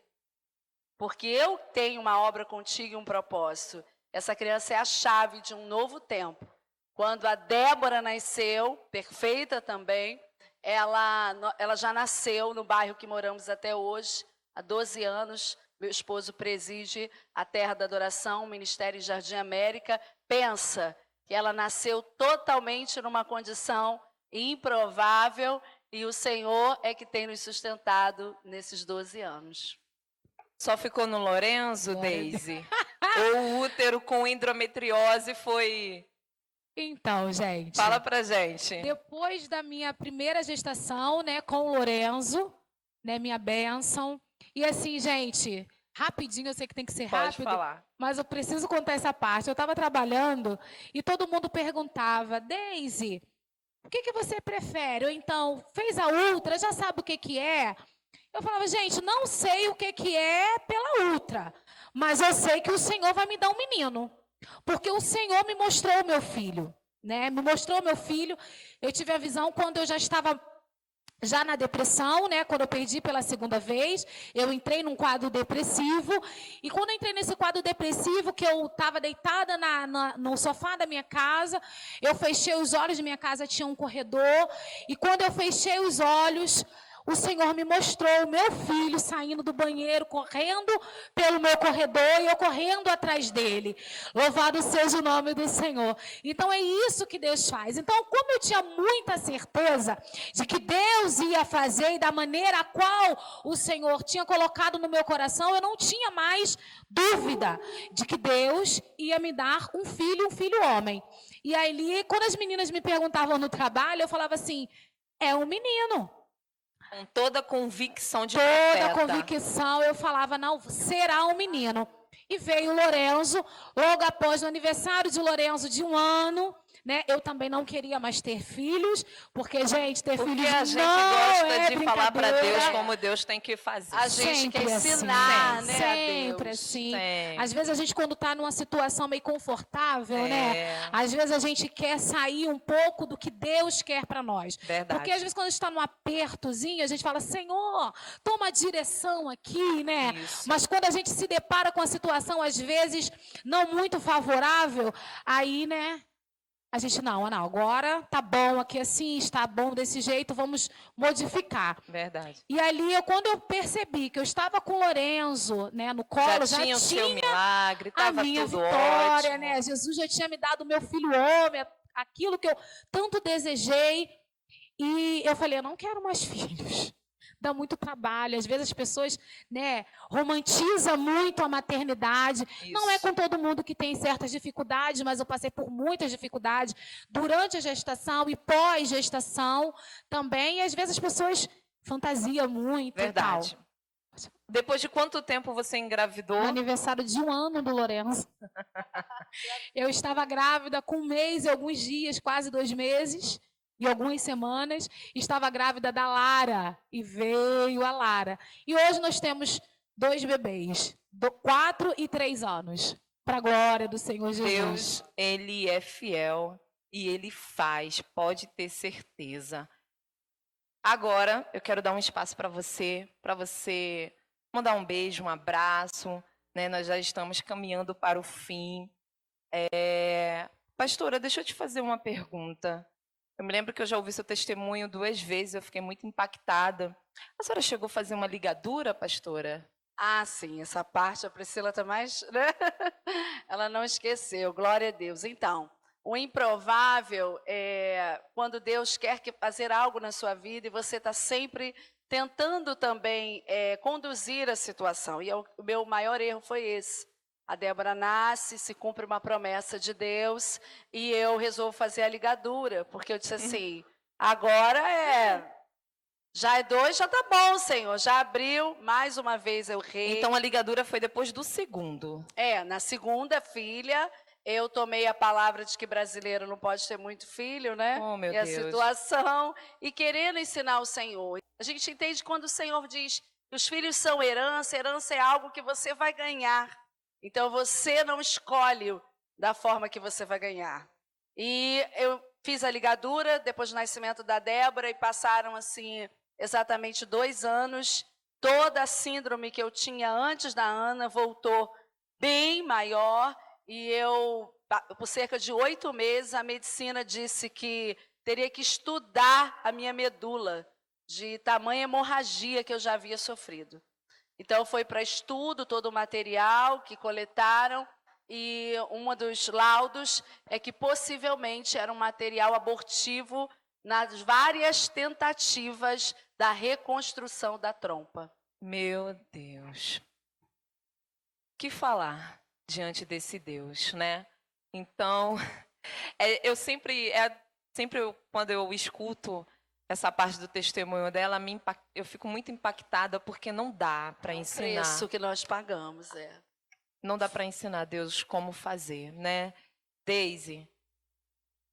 porque eu tenho uma obra contigo e um propósito. Essa criança é a chave de um novo tempo. Quando a Débora nasceu, perfeita também, ela já nasceu no bairro que moramos até hoje, há 12 anos. Meu esposo preside a Terra da Adoração, o Ministério em Jardim América. Pensa que ela nasceu totalmente numa condição improvável, e o Senhor é que tem nos sustentado nesses 12 anos. Só ficou no Lorenzo, Deise? Ou o útero com endometriose foi... Então, gente. Fala pra gente. Depois da minha primeira gestação, né, com o Lorenzo, né, minha bênção. E assim, gente, rapidinho, eu sei que tem que ser Pode rápido, falar. mas eu preciso contar essa parte. Eu estava trabalhando e todo mundo perguntava: Deise, o que você prefere? Ou então, fez a ultra, já sabe o que é? Eu falava: gente, não sei o que é pela ultra, mas eu sei que o Senhor vai me dar um menino, porque o Senhor me mostrou o meu filho, né? Me mostrou o meu filho. Eu tive a visão quando eu já estava na depressão, né? Quando eu perdi pela segunda vez, eu entrei num quadro depressivo. E quando eu entrei nesse quadro depressivo, que eu estava deitada no sofá da minha casa, eu fechei os olhos, minha casa tinha um corredor, e quando eu fechei os olhos, o Senhor me mostrou o meu filho saindo do banheiro, correndo pelo meu corredor, e eu correndo atrás dele. Louvado seja o nome do Senhor. Então é isso que Deus faz. Então, como eu tinha muita certeza de que Deus ia fazer e da maneira a qual o Senhor tinha colocado no meu coração, eu não tinha mais dúvida de que Deus ia me dar um filho homem. E aí, quando as meninas me perguntavam no trabalho, eu falava assim: é um menino. Com toda a convicção de Toda profeta. a convicção, eu falava: não, será um menino. E veio o Lorenzo, logo após o aniversário de Lorenzo de 1 ano, né? Eu também não queria mais ter filhos, porque, gente, ter Porque filhos a gente não gosta é de falar para brincadeira. Deus como Deus tem que fazer. A gente Sempre quer ensinar, assim, né, a sempre Deus. assim. Sempre. Às vezes a gente, quando está numa situação meio confortável, né? Às vezes a gente quer sair um pouco do que Deus quer para nós. Verdade. Porque às vezes quando a gente está num apertozinho, a gente fala: Senhor, toma a direção aqui, né? Isso. Mas quando a gente se depara com a situação, às vezes, não muito favorável, aí, né? a gente, não, agora tá bom aqui assim, está bom desse jeito, vamos modificar. Verdade. E ali, quando eu percebi que eu estava com o Lorenzo, né, no colo, já tinha o seu milagre, a estava minha tudo vitória, ótimo. né? Jesus já tinha me dado o meu filho homem, aquilo que eu tanto desejei. E eu falei, eu não quero mais filhos. Dá muito trabalho. Às vezes as pessoas, né, romantizam muito a maternidade. Não é Isso. com todo mundo que tem certas dificuldades, mas eu passei por muitas dificuldades durante a gestação e pós-gestação também. E às vezes as pessoas fantasiam muito Verdade. e tal. Depois de quanto tempo você engravidou? No aniversário de 1 ano do Lorenzo. Eu estava grávida com 1 mês e alguns dias, quase 2 meses. E algumas semanas, estava grávida da Lara, e veio a Lara. E hoje nós temos 2 bebês, 4 e 3 anos, para a glória do Senhor Jesus. Deus, Ele é fiel e Ele faz, pode ter certeza. Agora, eu quero dar um espaço para você mandar um beijo, um abraço, né? Nós já estamos caminhando para o fim. Pastora, deixa eu te fazer uma pergunta. Eu me lembro que eu já ouvi seu testemunho 2 vezes, eu fiquei muito impactada. A senhora chegou a fazer uma ligadura, pastora? Ah, sim, essa parte a Priscila está mais, né? Ela não esqueceu, glória a Deus. Então, o improvável é quando Deus quer fazer algo na sua vida e você está sempre tentando também conduzir a situação. E o meu maior erro foi esse. A Débora nasce, se cumpre uma promessa de Deus e eu resolvo fazer a ligadura, porque eu disse assim, agora já é 2, já tá bom, Senhor, já abriu, mais uma vez eu rei. Então a ligadura foi depois do segundo. Na segunda filha, eu tomei a palavra de que brasileiro não pode ter muito filho, né? Oh, meu e a Deus. situação, e querendo ensinar o Senhor. A gente entende quando o Senhor diz que os filhos são herança é algo que você vai ganhar. Então, você não escolhe da forma que você vai ganhar. E eu fiz a ligadura depois do nascimento da Débora e passaram, assim, exatamente 2 anos. Toda a síndrome que eu tinha antes da Ana voltou bem maior. E eu, por cerca de 8 meses, a medicina disse que teria que estudar a minha medula de tamanha hemorragia que eu já havia sofrido. Então, foi para estudo todo o material que coletaram e um dos laudos é que possivelmente era um material abortivo nas várias tentativas da reconstrução da trompa. Meu Deus. O que falar diante desse Deus, né? Então, quando eu escuto essa parte do testemunho dela, eu fico muito impactada porque não dá para ensinar. É o preço que nós pagamos, Não dá para ensinar Deus como fazer, né? Deise,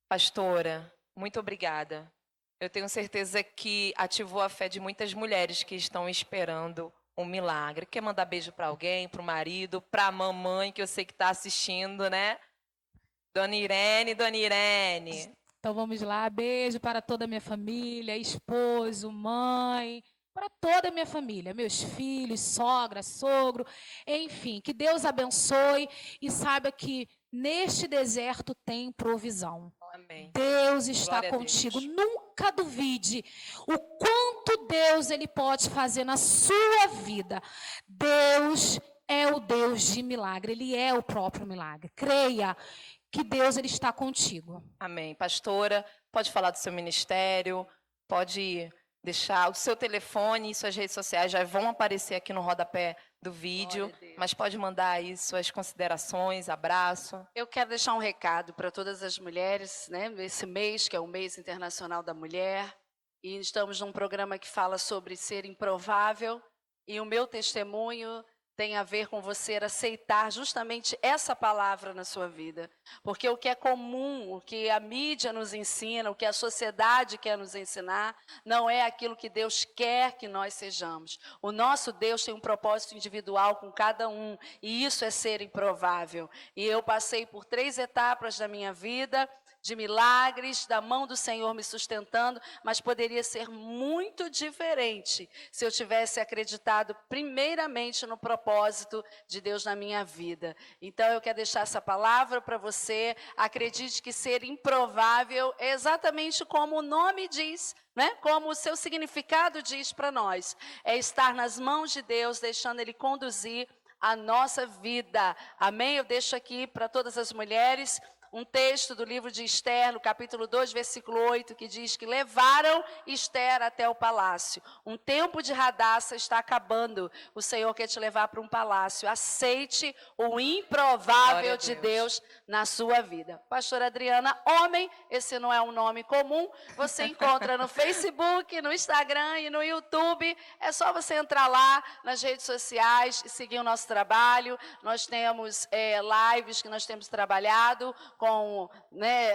pastora, muito obrigada. Eu tenho certeza que ativou a fé de muitas mulheres que estão esperando um milagre. Quer mandar beijo para alguém, para o marido, para a mamãe, que eu sei que está assistindo, né? Dona Irene. Então vamos lá, beijo para toda a minha família, esposo, mãe, para toda a minha família, meus filhos, sogra, sogro, enfim, que Deus abençoe e saiba que neste deserto tem provisão. Amém. Deus está Glória a contigo. Deus. Nunca duvide o quanto Deus ele pode fazer na sua vida. Deus é o Deus de milagre, Ele é o próprio milagre. Creia que Deus ele está contigo. Amém. Pastora, pode falar do seu ministério, pode deixar o seu telefone e suas redes sociais já vão aparecer aqui no rodapé do vídeo, mas pode mandar aí suas considerações, abraço. Eu quero deixar um recado para todas as mulheres, né? Esse mês, que é o Mês Internacional da Mulher, e estamos num programa que fala sobre ser improvável, e o meu testemunho tem a ver com você aceitar justamente essa palavra na sua vida. Porque o que é comum, o que a mídia nos ensina, o que a sociedade quer nos ensinar, não é aquilo que Deus quer que nós sejamos. O nosso Deus tem um propósito individual com cada um, e isso é ser improvável. E eu passei por 3 etapas da minha vida, de milagres, da mão do Senhor me sustentando, mas poderia ser muito diferente se eu tivesse acreditado primeiramente no propósito propósito de Deus na minha vida. Então, eu quero deixar essa palavra para você. Acredite que ser improvável é exatamente como o nome diz, né? Como o seu significado diz para nós. É estar nas mãos de Deus, deixando Ele conduzir a nossa vida. Amém? Eu deixo aqui para todas as mulheres um texto do livro de Esther, no capítulo 2, versículo 8, que diz que levaram Esther até o palácio. Um tempo de Radassa está acabando. O Senhor quer te levar para um palácio. Aceite o improvável de Deus na sua vida. Pastora Adriana, homem, esse não é um nome comum. Você encontra no Facebook, no Instagram e no YouTube. É só você entrar lá nas redes sociais e seguir o nosso trabalho. Nós temos lives que nós temos trabalhado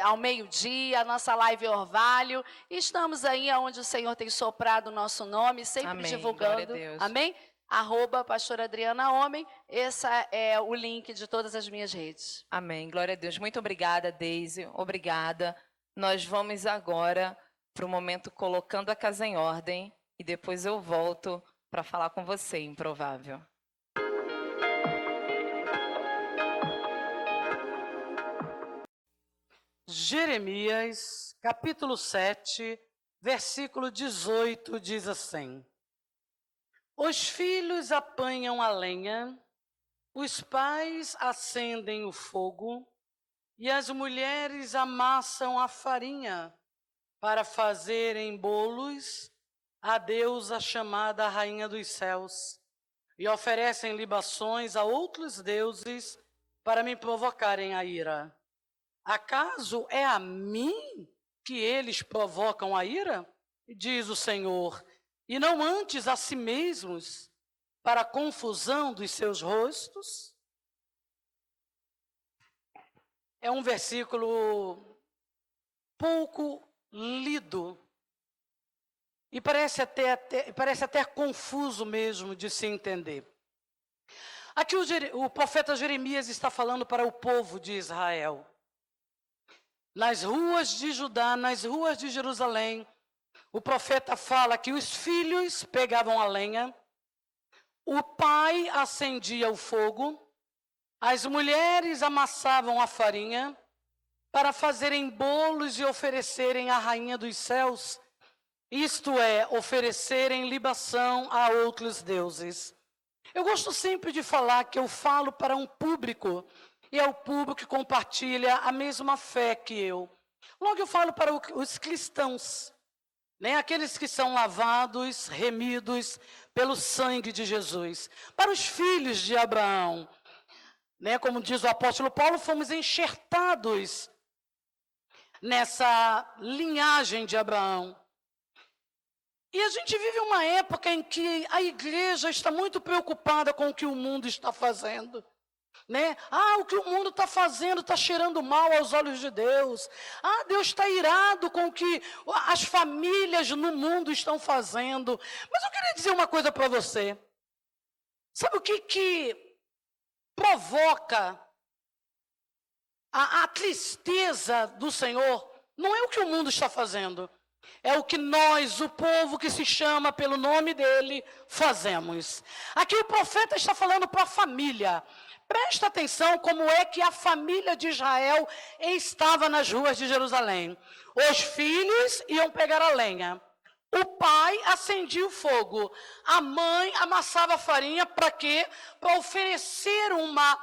ao meio-dia, a nossa live Orvalho. E estamos aí onde o Senhor tem soprado o nosso nome, sempre Amém. divulgando. Glória a Deus. Amém? @Pastora Adriana Homem. Esse é o link de todas as minhas redes. Amém. Glória a Deus. Muito obrigada, Deise. Obrigada. Nós vamos agora para o momento colocando a casa em ordem e depois eu volto para falar com você, improvável. Jeremias, capítulo 7, versículo 18, diz assim: Os filhos apanham a lenha, os pais acendem o fogo, e as mulheres amassam a farinha para fazerem bolos à deusa chamada Rainha dos Céus, e oferecem libações a outros deuses para me provocarem a ira. Acaso é a mim que eles provocam a ira? Diz o Senhor, e não antes a si mesmos, para a confusão dos seus rostos? É um versículo pouco lido, e parece até confuso mesmo de se entender. Aqui o profeta Jeremias está falando para o povo de Israel. Nas ruas de Judá, nas ruas de Jerusalém, o profeta fala que os filhos pegavam a lenha, o pai acendia o fogo, as mulheres amassavam a farinha para fazerem bolos e oferecerem à Rainha dos Céus, isto é, oferecerem libação a outros deuses. Eu gosto sempre de falar que eu falo para um público, e é o público que compartilha a mesma fé que eu. Logo eu falo para os cristãos, né? Aqueles que são lavados, remidos pelo sangue de Jesus. Para os filhos de Abraão, né? Como diz o apóstolo Paulo, fomos enxertados nessa linhagem de Abraão. E a gente vive uma época em que a igreja está muito preocupada com o que o mundo está fazendo. Né? O que o mundo está fazendo está cheirando mal aos olhos de Deus. Deus está irado com o que as famílias no mundo estão fazendo. Mas eu queria dizer uma coisa para você. Sabe o que provoca a tristeza do Senhor? Não é o que o mundo está fazendo. É o que nós, o povo que se chama pelo nome dele, fazemos. Aqui o profeta está falando para a família. Presta atenção como é que a família de Israel estava nas ruas de Jerusalém. Os filhos iam pegar a lenha. O pai acendia o fogo. A mãe amassava a farinha para quê? Para oferecer uma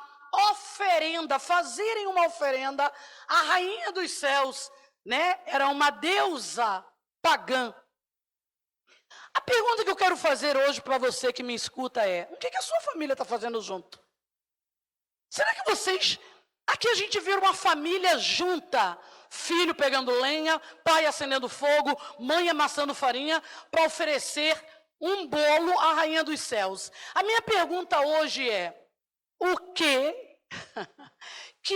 oferenda, fazerem uma oferenda à Rainha dos Céus, né? Era uma deusa pagã. A pergunta que eu quero fazer hoje para você que me escuta é: o que a sua família está fazendo junto? Será que vocês... Aqui a gente vê uma família junta, filho pegando lenha, pai acendendo fogo, mãe amassando farinha para oferecer um bolo à Rainha dos Céus. A minha pergunta hoje é: o que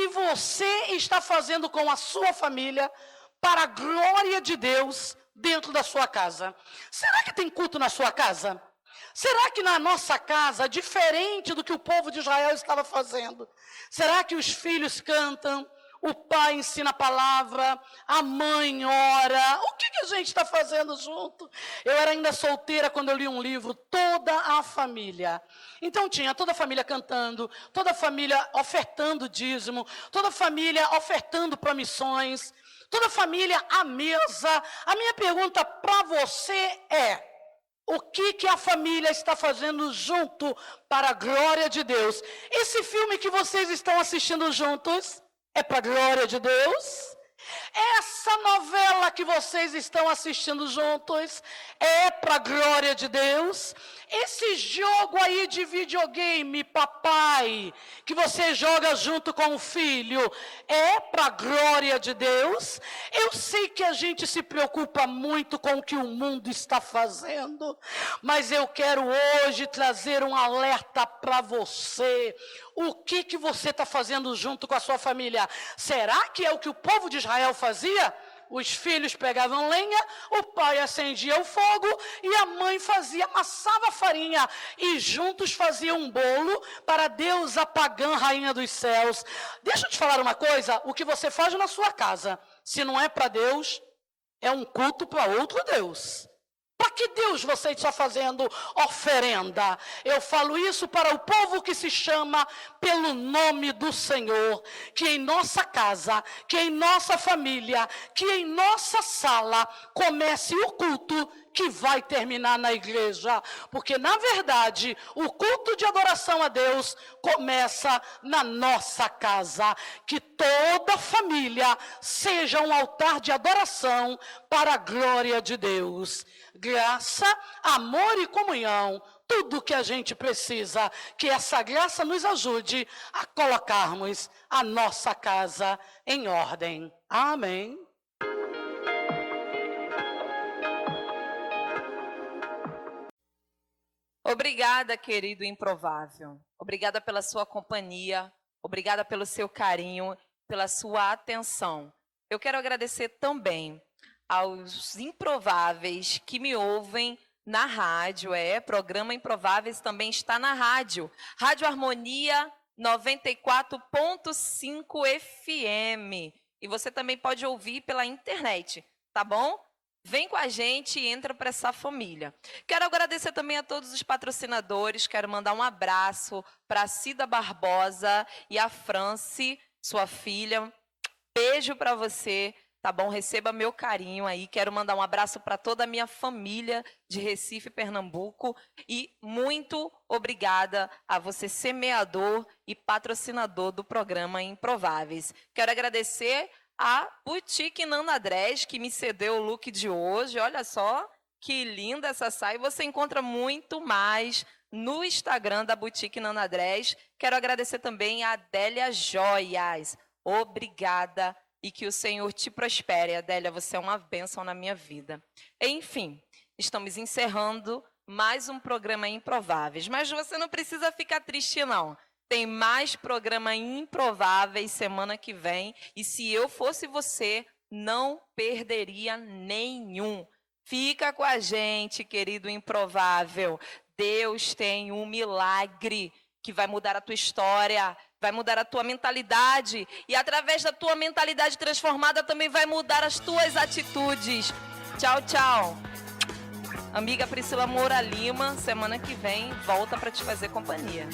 você está fazendo com a sua família para a glória de Deus dentro da sua casa? Será que tem culto na sua casa? Será que na nossa casa, diferente do que o povo de Israel estava fazendo, será que os filhos cantam, o pai ensina a palavra, a mãe ora. O que a gente está fazendo junto? Eu era ainda solteira quando eu li um livro, Toda a Família. Então tinha toda a família cantando, toda a família ofertando dízimo, toda a família ofertando para missões, toda a família à mesa. A minha pergunta para você é: o que a família está fazendo junto para a glória de Deus? Esse filme que vocês estão assistindo juntos é para a glória de Deus? Essa novela que vocês estão assistindo juntos é para a glória de Deus? Esse jogo aí de videogame, papai, que você joga junto com o filho, é para a glória de Deus? Eu sei que a gente se preocupa muito com o que o mundo está fazendo, mas eu quero hoje trazer um alerta para você. O que você está fazendo junto com a sua família? Será que é o que o povo de Israel fazia? Os filhos pegavam lenha, o pai acendia o fogo e a mãe amassava farinha e juntos faziam um bolo para a deusa pagã, rainha dos céus. Deixa eu te falar uma coisa: o que você faz na sua casa, se não é para Deus, é um culto para outro Deus. Para que Deus você está fazendo oferenda? Eu falo isso para o povo que se chama pelo nome do Senhor, que em nossa casa, que em nossa família, que em nossa sala comece o culto que vai terminar na igreja. Porque, na verdade, o culto de adoração a Deus começa na nossa casa. Que toda família seja um altar de adoração para a glória de Deus. Graça, amor e comunhão, tudo que a gente precisa, que essa graça nos ajude a colocarmos a nossa casa em ordem. Amém. Obrigada, querido improvável. Obrigada pela sua companhia, obrigada pelo seu carinho, pela sua atenção. Eu quero agradecer também aos improváveis que me ouvem na rádio. Programa Improváveis também está na rádio. Rádio Harmonia 94.5 FM. E você também pode ouvir pela internet, tá bom? Vem com a gente e entra para essa família. Quero agradecer também a todos os patrocinadores. Quero mandar um abraço para a Cida Barbosa e a Franci, sua filha. Beijo para você, tá bom? Receba meu carinho aí. Quero mandar um abraço para toda a minha família de Recife, Pernambuco. E muito obrigada a você, semeador e patrocinador do programa Improváveis. Quero agradecer a Boutique Nana Dress, que me cedeu o look de hoje. Olha só que linda essa saia. Você encontra muito mais no Instagram da Boutique Nana Dress. Quero agradecer também a Adélia Joias. Obrigada e que o Senhor te prospere. Adélia, você é uma bênção na minha vida. Enfim, estamos encerrando mais um programa Improváveis. Mas você não precisa ficar triste, não. Tem mais programa Improváveis semana que vem. E se eu fosse você, não perderia nenhum. Fica com a gente, querido improvável. Deus tem um milagre que vai mudar a tua história, vai mudar a tua mentalidade. E através da tua mentalidade transformada também vai mudar as tuas atitudes. Tchau, tchau. Amiga Priscila Moura Lima, semana que vem, volta para te fazer companhia.